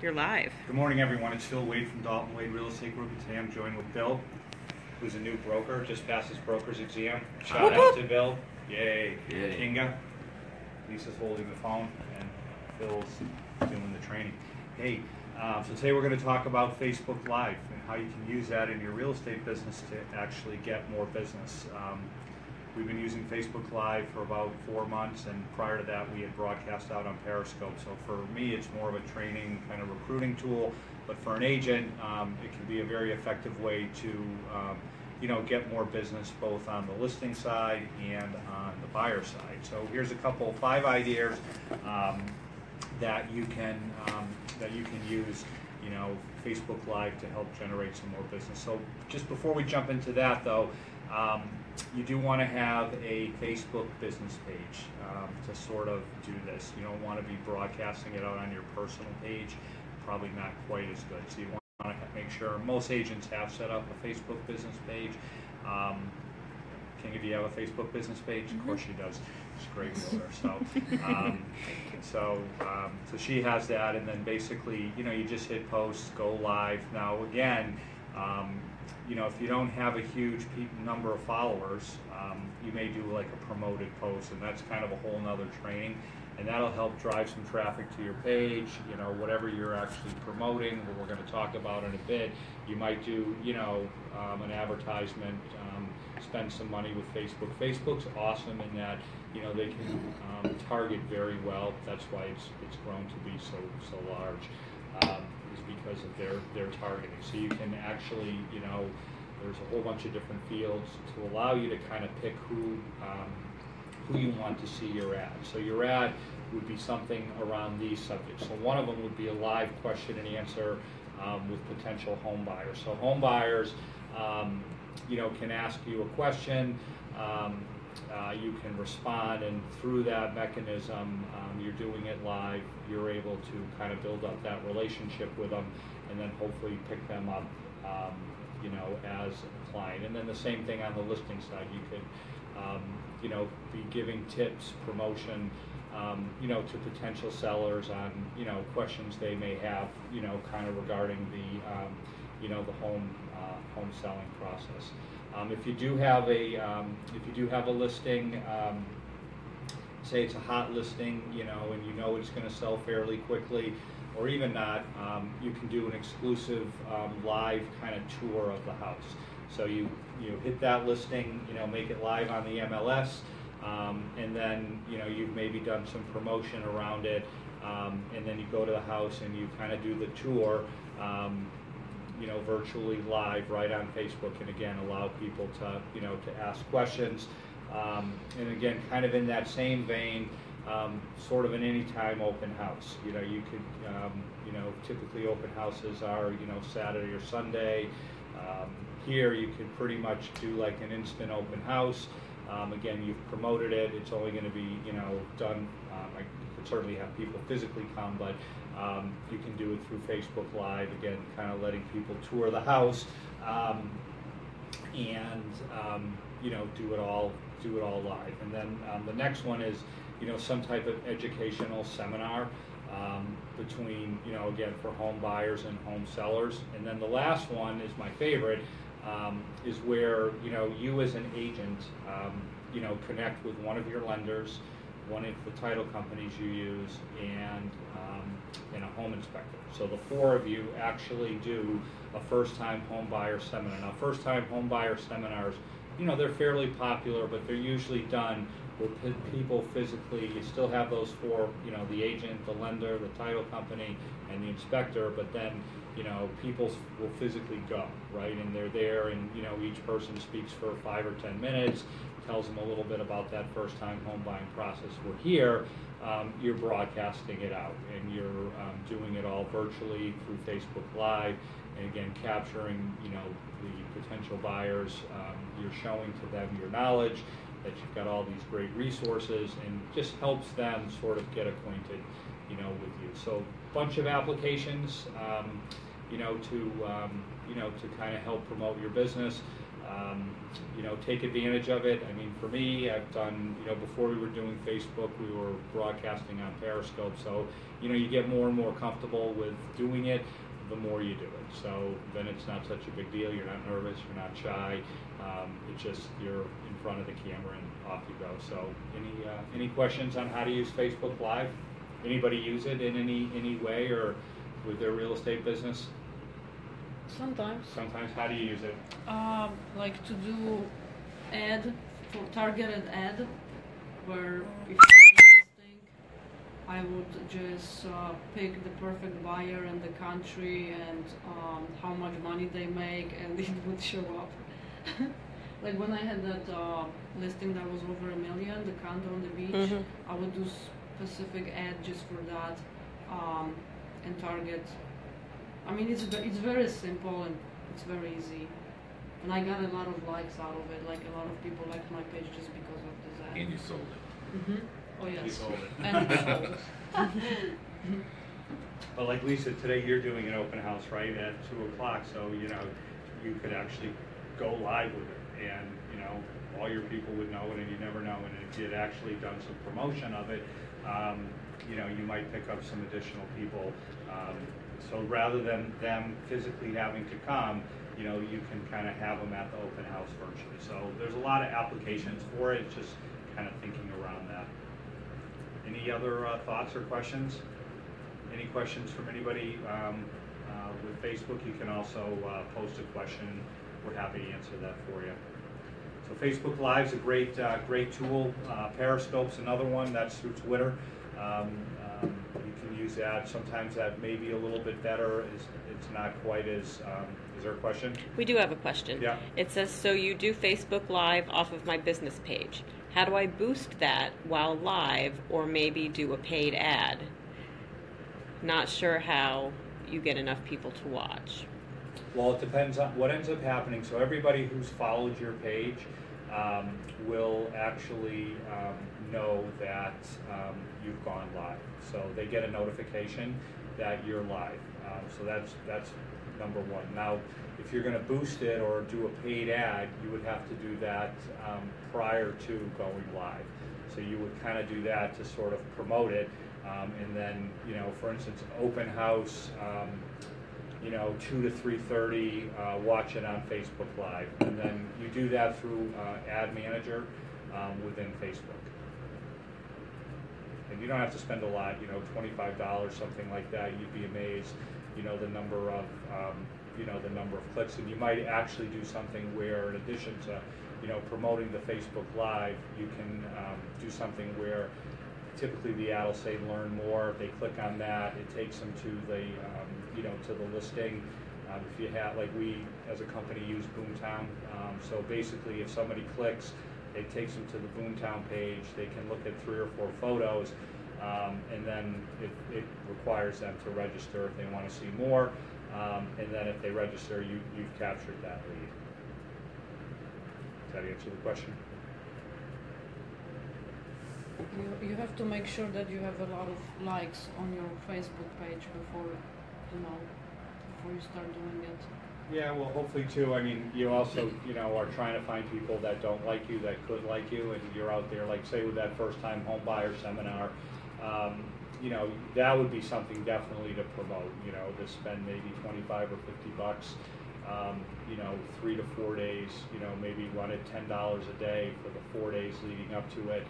You're live. Good morning, everyone. It's Phil Wade from Dalton Wade Real Estate Group. Today I'm joined with Bill, who's a new broker, just passed his broker's exam. Shout out to Bill. Yay. Yay. Kinga. Lisa's holding the phone, and Phil's doing the training. Hey, so today we're going to talk about Facebook Live and how you can use that in your real estate business to actually get more business. We've been using Facebook Live for about 4 months, and prior to that we had broadcast out on Periscope. So for me it's more of a training kind of recruiting tool, but for an agent it can be a very effective way to get more business both on the listing side and on the buyer side. So here's a couple, 5 ideas that you can use Facebook Live to help generate some more business. So just before we jump into that though, you do want to have a Facebook business page to sort of do this. You don't want to be broadcasting it out on your personal page, probably not quite as good. So you want to make sure, most agents have set up a Facebook business page. Kinga, do you have a Facebook business page? Mm-hmm. Of course she does. She's a great realtor. So, so she has that, and then basically, you just hit post, go live. Now again, if you don't have a huge number of followers, you may do like a promoted post, and that's kind of a whole nother training, and that'll help drive some traffic to your page. Whatever you're actually promoting, what we're going to talk about in a bit. You might do, an advertisement, spend some money with Facebook. Facebook's awesome in that, they can target very well. That's why it's grown to be so large. Is because of their targeting. So you can actually, there's a whole bunch of different fields to allow you to kind of pick who you want to see your ad. So your ad would be something around these subjects. So one of them would be a live question and answer with potential home buyers. So home buyers, can ask you a question. You can respond, and through that mechanism, you're doing it live, you're able to kind of build up that relationship with them, and then hopefully pick them up, as a client. And then the same thing on the listing side. You could, be giving tips, promotion, to potential sellers on, questions they may have, kind of regarding the, the home selling process. If you do have a listing, say it's a hot listing, and it's going to sell fairly quickly, or even not, you can do an exclusive live kind of tour of the house. So you hit that listing, make it live on the MLS, and then you've maybe done some promotion around it, and then you go to the house and you kind of do the tour. Virtually live right on Facebook, and again allow people to to ask questions, and again kind of in that same vein, sort of an anytime open house. You could typically open houses are Saturday or Sunday. Here you could pretty much do like an instant open house. Again, you've promoted it, it's only going to be done. I could certainly have people physically come, but you can do it through Facebook Live, again kind of letting people tour the house, and do it all live. And then the next one is some type of educational seminar between again for home buyers and home sellers. And then the last one is my favorite, is where you as an agent connect with one of your lenders, one of the title companies you use, and a home inspector. So the 4 of you actually do a first-time home buyer seminar. Now, first-time home buyer seminars, they're fairly popular, but they're usually done with people physically. You still have those 4, the agent, the lender, the title company, and the inspector, but then people will physically go, right? And they're there, and each person speaks for 5 or 10 minutes, tells them a little bit about that first-time home buying process. We're here, you're broadcasting it out, and you're doing it all virtually through Facebook Live, and again capturing the potential buyers. You're showing to them your knowledge, that you've got all these great resources, and just helps them sort of get acquainted with you. So bunch of applications to kind of help promote your business. You know, take advantage of it. I mean, for me, I've done, you know, before we were doing Facebook, we were broadcasting on Periscope. So, you know, you get more and more comfortable with doing it, the more you do it. So then it's not such a big deal. You're not nervous, you're not shy. It's just you're in front of the camera and off you go. So any questions on how to use Facebook Live? Anybody use it in any way or with their real estate business? Sometimes. Sometimes. How do you use it? Like to do ad for targeted ad, where if you're listing, I would just pick the perfect buyer in the country and how much money they make, and it would show up. Like when I had that listing that was over $1 million, the condo on the beach, I would do specific ad just for that and target. I mean, it's very simple and it's very easy, and I got a lot of likes out of it. Like a lot of people liked my page just because of this ad. And you sold it. Oh yes. You sold it. And it sold. But like Lisa, today you're doing an open house, right, at 2 o'clock. So you know, you could actually go live with it, and you know, all your people would know it, and you never know. And if you had actually done some promotion of it, you know, you might pick up some additional people. So rather than them physically having to come, you know, you can kind of have them at the open house virtually. So there's a lot of applications for it. It's just kind of thinking around that. Any other thoughts or questions? Any questions from anybody with Facebook? You can also post a question. We're happy to answer that for you. So Facebook Live's a great tool. Periscope's another one. That's through Twitter. You can use that. Sometimes that may be a little bit better. It's not quite as. Is there a question? We do have a question. Yeah. It says, so you do Facebook Live off of my business page. How do I boost that while live, or maybe do a paid ad? Not sure how you get enough people to watch. Well, it depends on what ends up happening. So everybody who's followed your page will actually know that you've gone live. So they get a notification that you're live. So that's number one. Now, if you're going to boost it or do a paid ad, you would have to do that prior to going live. So you would kind of do that to sort of promote it. And then, you know, for instance, open house, you know, 2 to 3:30, watch it on Facebook Live. And then you do that through Ad Manager within Facebook. And you don't have to spend a lot, you know, $25, something like that. You'd be amazed, you know, the number of, you know, the number of clicks. And you might actually do something where, in addition to, you know, promoting the Facebook Live, you can do something where typically the ad will say learn more. If they click on that, it takes them to the, you know, to the listing. If you have, like we as a company use Boomtown, so basically if somebody clicks, it takes them to the Boomtown page. They can look at 3 or 4 photos, and then it requires them to register if they want to see more. And then if they register, you've captured that lead. Does that answer the question? You have to make sure that you have a lot of likes on your Facebook page before you start doing it. Yeah, well, hopefully too. I mean, you also, you know, are trying to find people that don't like you, that could like you, and you're out there, like say with that first-time home buyer seminar, you know, that would be something definitely to promote. You know, to spend maybe $25 or $50. You know, 3 to 4 days. You know, maybe run it $10 a day for the 4 days leading up to it.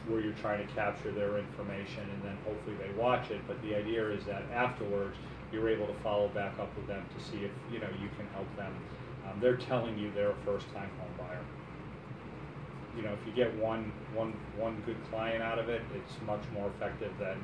Where you're trying to capture their information, and then hopefully they watch it. But the idea is that afterwards you're able to follow back up with them to see if, you know, you can help them. They're telling you they're a first-time home buyer. You know, if you get one good client out of it, it's much more effective than,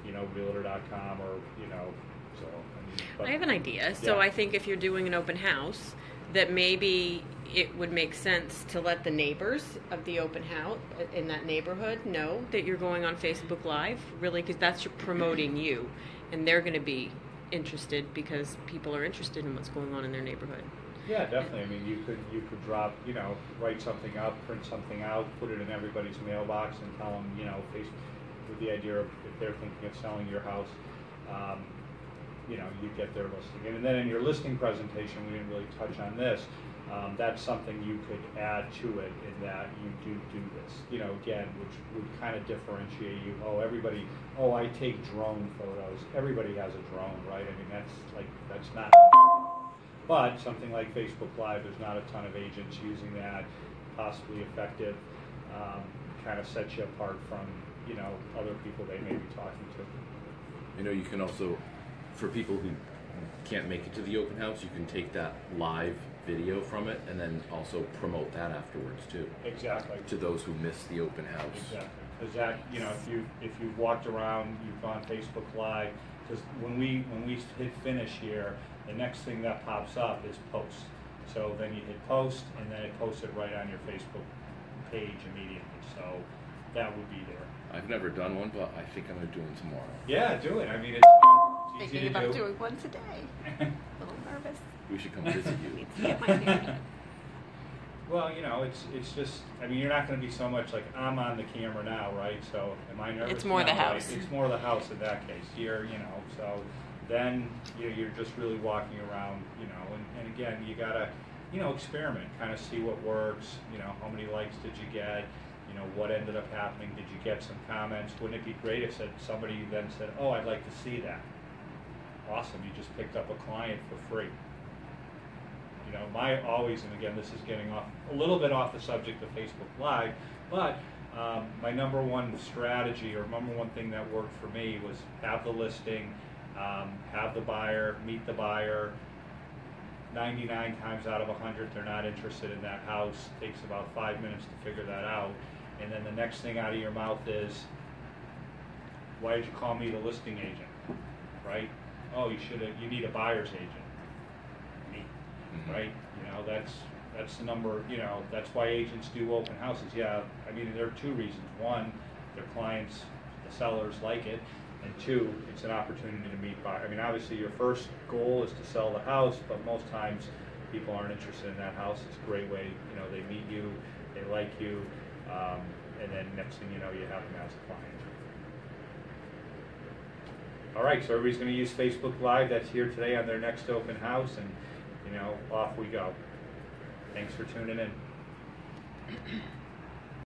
you know, Realtor.com or, you know. So I mean, but, I have an idea. So yeah. I think if you're doing an open house, that maybe it would make sense to let the neighbors of the open house in that neighborhood know that you're going on Facebook Live, really, because that's promoting you, and they're going to be interested because people are interested in what's going on in their neighborhood. Yeah, definitely. I mean, you could drop, you know, write something up, print something out, put it in everybody's mailbox, and tell them, you know, with the idea of if they're thinking of selling your house, you know, you get their listing. And then in your listing presentation, we didn't really touch on this, That's something you could add to it in that you do this, you know, again, which would kind of differentiate you. Oh, I take drone photos. Everybody has a drone, right? I mean, that's not, but something like Facebook Live, there's not a ton of agents using that, possibly effective, kind of sets you apart from, you know, other people they may be talking to. You know, you can also, for people who can't make it to the open house, you can take that live video from it and then also promote that afterwards too. Exactly. To those who missed the open house. Exactly. Because that, you know, if you've walked around, you've gone Facebook Live, because when we hit finish here, the next thing that pops up is post. So then you hit post, and then it posts it right on your Facebook page immediately. So that would be there. I've never done one, but I think I'm going to do one tomorrow. Yeah, do it. I mean, it's fun. It's easy Thinking to about do. doing one today. A little nervous. We should come visit you. Get my hair. Well, you know, it's just, I mean, you're not going to be so much like, I'm on the camera now, right? So am I nervous? It's more the No, right? house. It's more the house in that case. You're, you know, so then you're just really walking around, you know, and again, you got to, you know, experiment, kind of see what works, you know, how many likes did you get, you know, what ended up happening, did you get some comments? Wouldn't it be great if somebody then said, oh, I'd like to see that? Awesome, you just picked up a client for free. You know, my always, and again, this is getting off a little bit off the subject of Facebook Live, but my number one strategy or number one thing that worked for me was have the listing, have the buyer, meet the buyer. 99 times out of 100, they're not interested in that house. It takes about 5 minutes to figure that out. And then the next thing out of your mouth is, why did you call me the listing agent, right? Oh, you need a buyer's agent. Me, right? You know, that's the number, you know, that's why agents do open houses. Yeah, I mean, there are two reasons. One, their clients, the sellers like it. And two, it's an opportunity to meet buyers. I mean, obviously your first goal is to sell the house, but most times people aren't interested in that house. It's a great way, you know, they meet you, they like you, and then next thing you know, you have them as a client. All right, so everybody's going to use Facebook Live. That's here today on their next open house, and, you know, off we go. Thanks for tuning in.